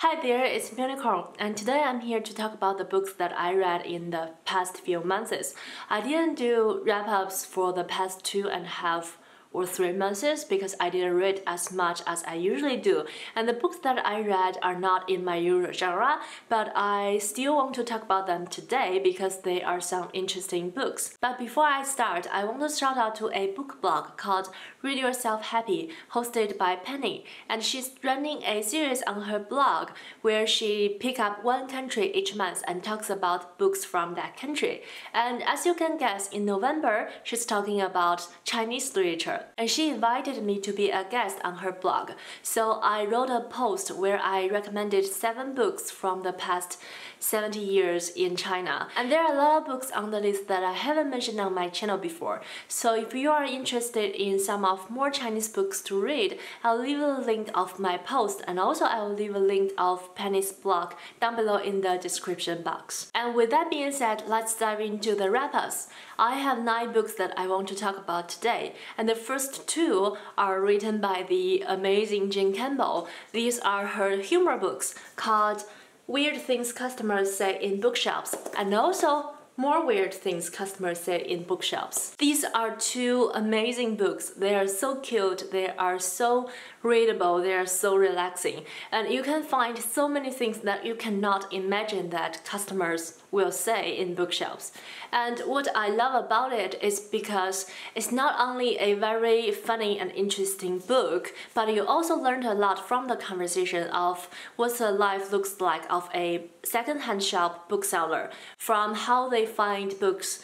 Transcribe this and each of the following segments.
Hi there, it's Meonicorn, and today I'm here to talk about the books that I read in the past few months. I didn't do wrap-ups for the past 2.5 or 3 months because I didn't read as much as I usually do, and the books that I read are not in my usual genre, but I still want to talk about them today because they are some interesting books. But before I start, I want to shout out to a book blog called Read Yourself Happy, hosted by Penny, and she's running a series on her blog where she picks up one country each month and talks about books from that country. And as you can guess, in November, she's talking about Chinese literature. And she invited me to be a guest on her blog. So I wrote a post where I recommended 7 books from the past 70 years in China. And there are a lot of books on the list that I haven't mentioned on my channel before. So if you are interested in some of more Chinese books to read, I'll leave a link of my post, and also I will leave a link of Penny's blog down below in the description box. And with that being said, let's dive into the wrap-ups. I have 9 books that I want to talk about today, and the first 2 are written by the amazing Jane Campbell. These are her humor books called Weird Things Customers Say in Bookshops, and also More Weird Things Customers Say in Bookshops. These are 2 amazing books. They are so cute, they are so readable, they are so relaxing, and you can find so many things that you cannot imagine that customers will say in bookshops. And what I love about it is because it's not only a very funny and interesting book, but you also learned a lot from the conversation of what the life looks like of a second-hand shop bookseller, from how they find books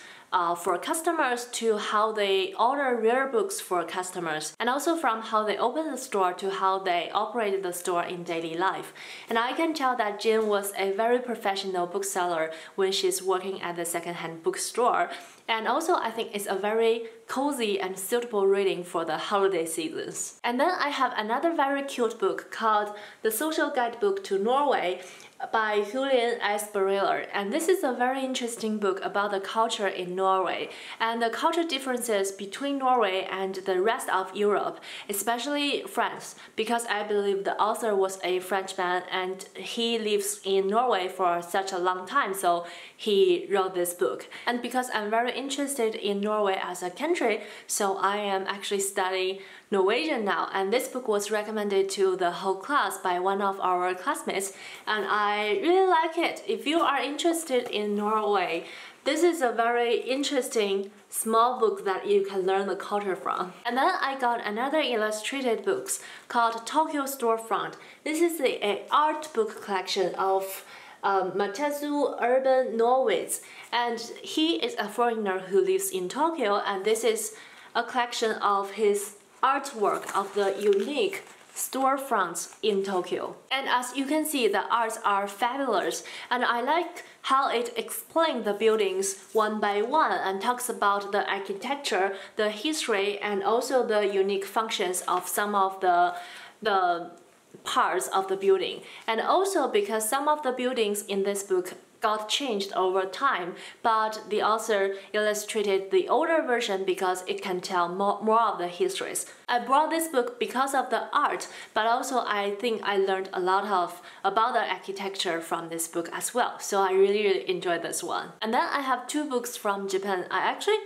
for customers to how they order rare books for customers, and also from how they open the store to how they operate the store in daily life. And I can tell that Jane was a very professional bookseller when she's working at the secondhand bookstore. And also I think it's a very cozy and suitable reading for the holiday seasons. And then I have another very cute book called The Social Guidebook to Norway by Julian S. Bariller, and this is a very interesting book about the culture in Norway and the culture differences between Norway and the rest of Europe, especially France, because I believe the author was a Frenchman and he lives in Norway for such a long time, so he wrote this book. And because I'm very interested in Norway as a country, so I am actually studying Norwegian now, and this book was recommended to the whole class by one of our classmates, and I really like it. If you are interested in Norway, this is a very interesting small book that you can learn the culture from. And then I got another illustrated books called Tokyo Storefront. This is an art book collection of Matesu Urban Norwitz, and he is a foreigner who lives in Tokyo, and this is a collection of his artwork of the unique storefronts in Tokyo. And as you can see, the arts are fabulous, and I like how it explains the buildings one by one and talks about the architecture, the history, and also the unique functions of some of the parts of the building. And also because some of the buildings in this book got changed over time, but the author illustrated the older version because it can tell more of the histories. I brought this book because of the art, but also I think I learned a lot about the architecture from this book as well, so I really enjoyed this one. And then I have 2 books from Japan. I actually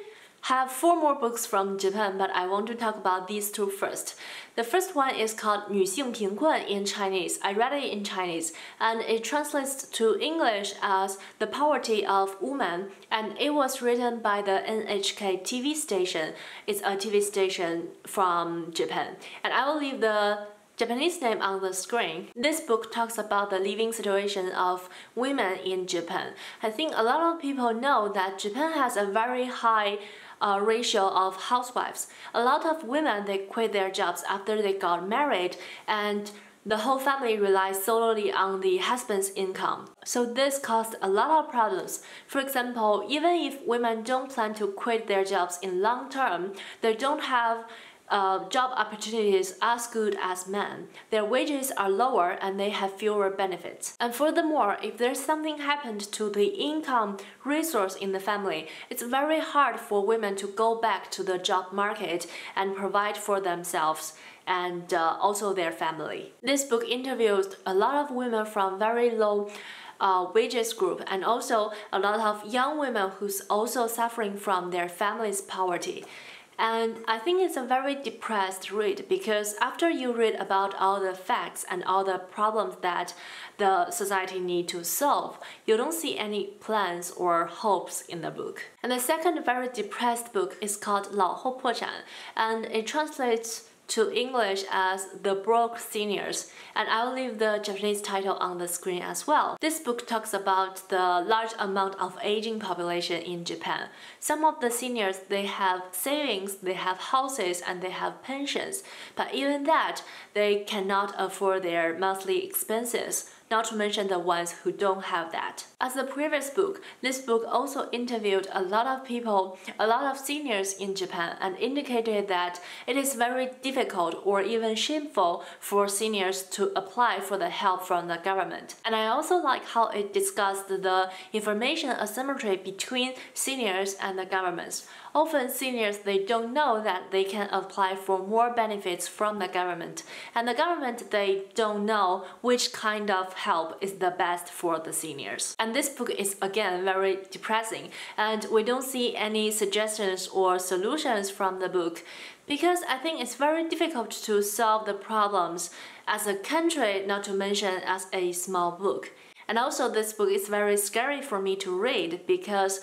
have 4 more books from Japan, but I want to talk about these 2 first. The first one is called 女性贫困 in Chinese. I read it in Chinese, and it translates to English as The Poverty of Woman, and it was written by the NHK TV station. It's a TV station from Japan, and I will leave the Japanese name on the screen. This book talks about the living situation of women in Japan. I think a lot of people know that Japan has a very high ratio of housewives. A lot of women, they quit their jobs after they got married, and the whole family relies solely on the husband's income. So this caused a lot of problems. For example, even if women don't plan to quit their jobs in long term, they don't have job opportunities as good as men. Their wages are lower and they have fewer benefits. And furthermore, if there's something happened to the income resource in the family, it's very hard for women to go back to the job market and provide for themselves and also their family. This book interviews a lot of women from very low wages group and also a lot of young women who's also suffering from their family's poverty. And I think it's a very depressed read because after you read about all the facts and all the problems that the society need to solve, you don't see any plans or hopes in the book. And the second very depressed book is called 老后破产, and it translates to English as The Broke Seniors, and I'll leave the Japanese title on the screen as well. This book talks about the large amount of aging population in Japan. Some of the seniors, they have savings, they have houses, and they have pensions, but even that, they cannot afford their monthly expenses, not to mention the ones who don't have that. As the previous book, this book also interviewed a lot of people, a lot of seniors in Japan, and indicated that it is very difficult or even shameful for seniors to apply for the help from the government. And I also like how it discussed the information asymmetry between seniors and the governments. Often seniors, they don't know that they can apply for more benefits from the government, and the government, they don't know which kind of help is the best for the seniors. And this book is again very depressing, and we don't see any suggestions or solutions from the book because I think it's very difficult to solve the problems as a country, not to mention as a small book. And also this book is very scary for me to read because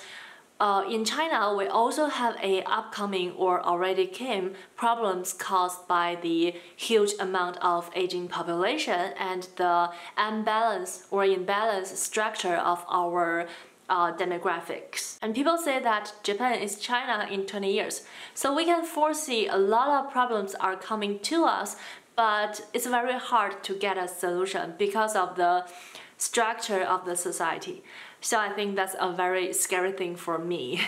in China, we also have a upcoming or already came problems caused by the huge amount of aging population and the imbalance or imbalance structure of our demographics. And people say that Japan is China in 20 years. So we can foresee a lot of problems are coming to us, but it's very hard to get a solution because of the structure of the society. So I think that's a very scary thing for me.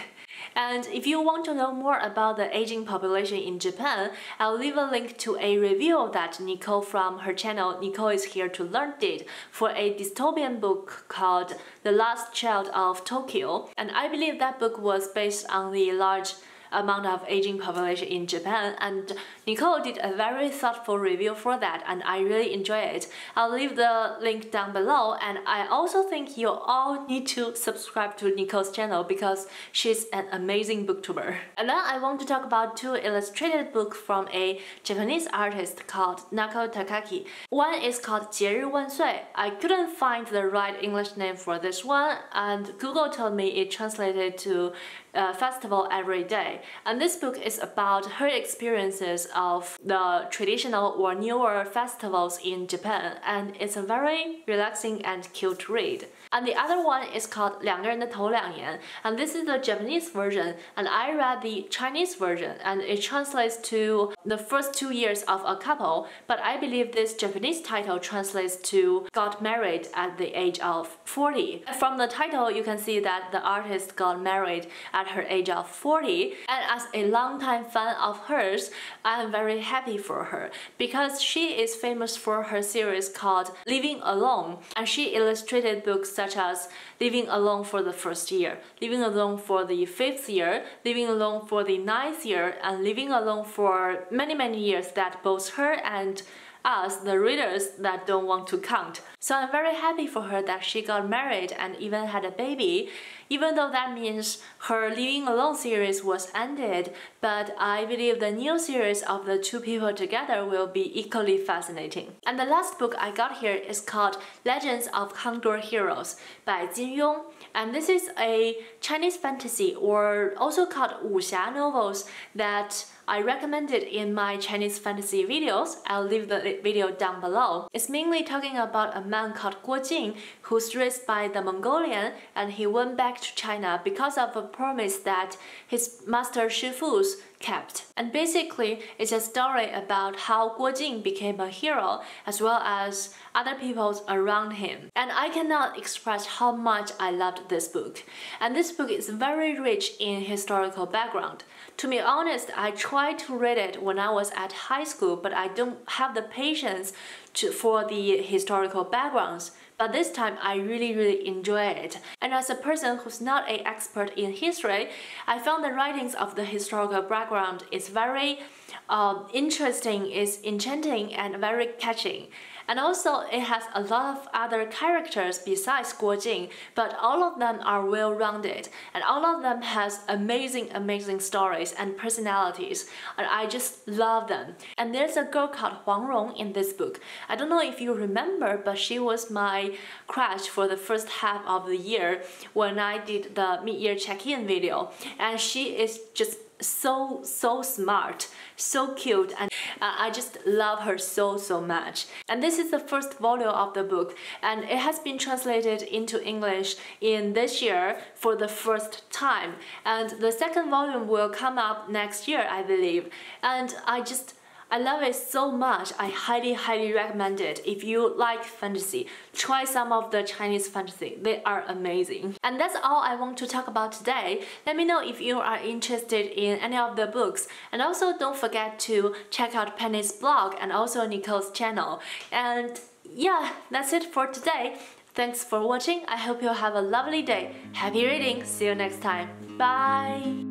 And if you want to know more about the aging population in Japan, I'll leave a link to a review that Nicole from her channel Nicole is Here to Learn did for a dystopian book called The Last Child of Tokyo. And I believe that book was based on the large amount of aging population in Japan, and Nicole did a very thoughtful review for that and I really enjoy it. I'll leave the link down below, and I also think you all need to subscribe to Nicole's channel because she's an amazing booktuber. And then I want to talk about two illustrated books from a Japanese artist called Nako Takaki. One is called 节日万岁. I couldn't find the right English name for this one, and Google told me it translated to festival every day. And this book is about her experiences of the traditional or newer festivals in Japan, and it's a very relaxing and cute read. And the other one is called 两个人的头两年, and this is the Japanese version, and I read the Chinese version, and it translates to the first 2 years of a couple, but I believe this Japanese title translates to got married at the age of 40. From the title, you can see that the artist got married at her age of 40, and as a longtime fan of hers, I am very happy for her because she is famous for her series called Living Alone, and she illustrated books such as Living Alone for the first year, Living Alone for the 5th year, Living Alone for the 9th year, and Living Alone for many years that both her and us, the readers, that don't want to count. So I'm very happy for her that she got married and even had a baby, even though that means her Living Alone series was ended, but I believe the new series of the two people together will be equally fascinating. And the last book I got here is called Legends of Condor Heroes by Jin Yong, and this is a Chinese fantasy, or also called wuxia novels, that I recommended in my Chinese fantasy videos. I'll leave the video down below. It's mainly talking about a man called Guo Jing who's raised by the Mongolian, and he went back to China because of a promise that his master Shifu's kept. And basically, it's a story about how Guo Jing became a hero as well as other people around him. And I cannot express how much I loved this book. And this book is very rich in historical background. To be honest, I tried to read it when I was at high school, but I don't have the patience for the historical backgrounds. But this time I really enjoy it. And as a person who's not an expert in history, I found the writings of the historical background is very interesting, is enchanting and very catching. And also it has a lot of other characters besides Guo Jing, but all of them are well-rounded and all of them has amazing stories and personalities, and I just love them. And there's a girl called Huang Rong in this book. I don't know if you remember, but she was my crush for the first half of the year when I did the mid-year check-in video, and she is just so smart, so cute, and I just love her so much. And this is the first volume of the book, and it has been translated into English in this year for the first time, and the second volume will come up next year, I believe. And I love it so much. I highly recommend it. If you like fantasy, try some of the Chinese fantasy. They are amazing. And that's all I want to talk about today. Let me know if you are interested in any of the books. And also don't forget to check out Penny's blog and also Nicole's channel. And yeah, that's it for today. Thanks for watching. I hope you have a lovely day. Happy reading. See you next time. Bye.